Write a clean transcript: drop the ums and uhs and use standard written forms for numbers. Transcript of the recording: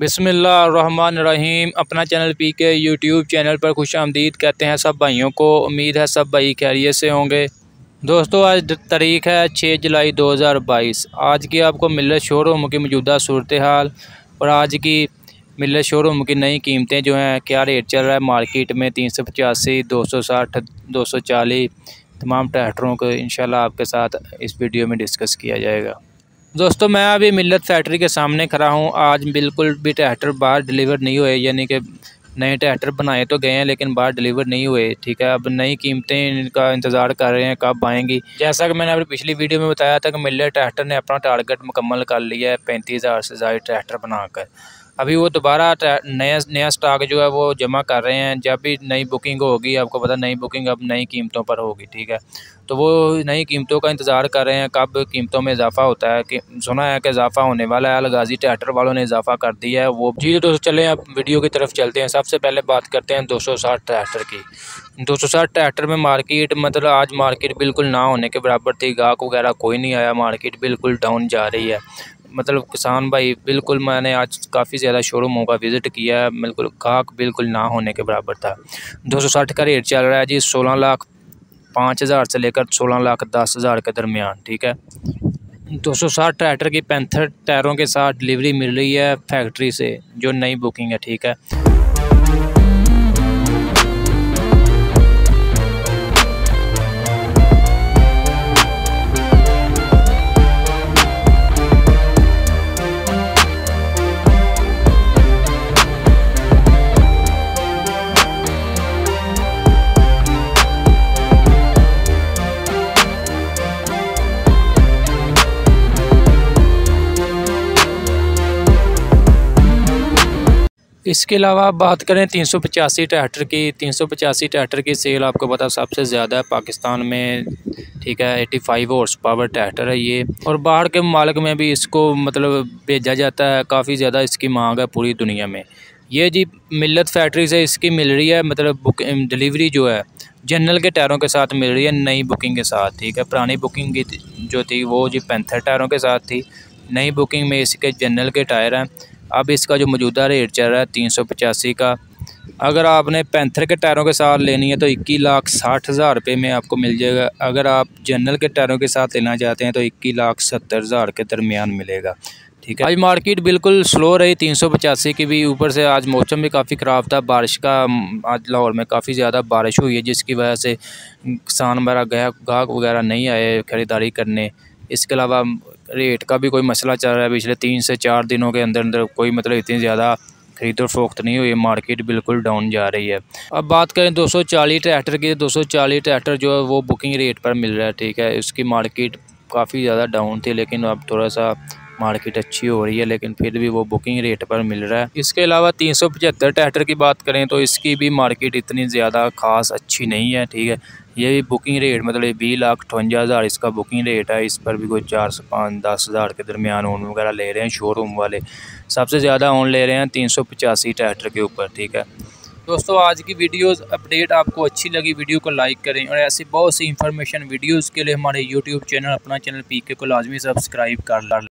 बिस्मिल्लाहिर्रहमानिर्रहीम। अपना channel P के यूट्यूब चैनल पर खुश आमदीद कहते हैं सब भाइयों को। उम्मीद है सब भाई खैरियत से होंगे। दोस्तों आज तारीख़ है 6 जुलाई 2022। आज की आपको मिलत शोरूम की मौजूदा सूरत हाल और आज की मिलत शोरूम की नई कीमतें जो हैं, क्या रेट चल रहा है मार्केट में 385, 260, 240 तमाम ट्रैक्टरों को इंशाल्लाह आपके साथ इस वीडियो में डिस्कस किया जाएगा। दोस्तों मैं अभी मिल्लत फैक्ट्री के सामने खड़ा हूँ। आज बिल्कुल भी ट्रैक्टर बाहर डिलीवर नहीं हुए, यानी कि नए ट्रैक्टर बनाए तो गए हैं लेकिन बाहर डिलीवर नहीं हुए। ठीक है, अब नई कीमतें इनका इंतज़ार कर रहे हैं कब आएंगी। जैसा कि मैंने अपनी पिछली वीडियो में बताया था कि मिल्लत ट्रैक्टर ने अपना टारगेट मुकम्मल कर लिया है 35,000 से ज़्यादा ट्रैक्टर बनाकर। अभी वो दोबारा नया स्टॉक जो है वो जमा कर रहे हैं। जब भी नई बुकिंग होगी, आपको पता नई बुकिंग अब नई कीमतों पर होगी। ठीक है, तो वो नई कीमतों का इंतज़ार कर रहे हैं कब कीमतों में इजाफा होता है। कि सुना है कि इजाफा होने वाला है, अलगाजी ट्रैक्टर वालों ने इजाफा कर दिया है वो। जी दोस्तों चलें अब वीडियो की तरफ चलते हैं। सबसे पहले बात करते हैं 260 ट्रैक्टर की। 260 ट्रैक्टर में मार्केट मतलब आज मार्केट बिल्कुल ना होने के बराबर थी। गाहक वगैरह कोई नहीं आया, मार्केट बिल्कुल डाउन जा रही है। मतलब किसान भाई बिल्कुल, मैंने आज काफ़ी ज़्यादा शोरूमों का विज़िट किया है, बिल्कुल गाहक बिल्कुल ना होने के बराबर था। 260 का रेट चल रहा है जी 16,05,000 से लेकर 16,10,000 के दरमियान। ठीक है, 260 ट्रैक्टर की पैंथर टायरों के साथ डिलीवरी मिल रही है फैक्ट्री से, जो नई बुकिंग है। ठीक है, इसके अलावा बात करें 385 ट्रैक्टर की। 385 ट्रैक्टर की सेल आपको पता सबसे ज़्यादा है पाकिस्तान में। ठीक है, 85 हॉर्स पावर ट्रैक्टर है ये, और बाहर के ममालिक में भी इसको मतलब भेजा जाता है। काफ़ी ज़्यादा इसकी मांग है पूरी दुनिया में। ये जी मिल्लत फैक्ट्री से इसकी मिल रही है, मतलब डिलीवरी जो है जनरल के टायरों के साथ मिल रही है, नई बुकिंग के साथ। ठीक है, पुरानी बुकिंग की जो थी वो जी पैंथर टायरों के साथ थी। नई बुकिंग में इसके जनरल के टायर हैं। अब इसका जो मौजूदा रेट चल रहा है 385 का। अगर आपने पैंथर के टायरों के साथ लेनी है तो 21,60,000 रुपये में आपको मिल जाएगा। अगर आप जनरल के टायरों के साथ लेना चाहते हैं तो 21,70,000 के दरमियान मिलेगा। ठीक है, आज मार्केट बिल्कुल स्लो रही 385 की भी। ऊपर से आज मौसम भी काफ़ी ख़राब था, बारिश का। आज लाहौर में काफ़ी ज़्यादा बारिश हुई है जिसकी वजह से किसान वगैरह गाहक वगैरह नहीं आए ख़रीदारी करने। इसके अलावा रेट का भी कोई मसला चल रहा है। पिछले 3 से 4 दिनों के अंदर अंदर कोई मतलब इतनी ज़्यादा खरीद और फरोख्त नहीं हुई, मार्केट बिल्कुल डाउन जा रही है। अब बात करें 240 ट्रैक्टर की। 240 ट्रैक्टर जो है वो बुकिंग रेट पर मिल रहा है। ठीक है, इसकी मार्केट काफ़ी ज़्यादा डाउन थी लेकिन अब थोड़ा सा मार्केट अच्छी हो रही है, लेकिन फिर भी वो बुकिंग रेट पर मिल रहा है। इसके अलावा 375 ट्रैक्टर की बात करें तो इसकी भी मार्केट इतनी ज़्यादा ख़ास अच्छी नहीं है। ठीक है, ये भी बुकिंग रेट मतलब 20,58,000 इसका बुकिंग रेट है। इस पर भी कोई 4 से 5-10,000 के दरमियान ओन वगैरह ले रहे हैं शोरूम वाले। सबसे ज़्यादा ओन ले रहे हैं 385 ट्रैक्टर के ऊपर। ठीक है दोस्तों, आज की वीडियोस अपडेट आपको अच्छी लगी, वीडियो को लाइक करें और ऐसी बहुत सी इंफॉर्मेशन वीडियोस के लिए हमारे यूट्यूब चैनल अपना चैनल पीके को लाजमी सब्सक्राइब कर लें।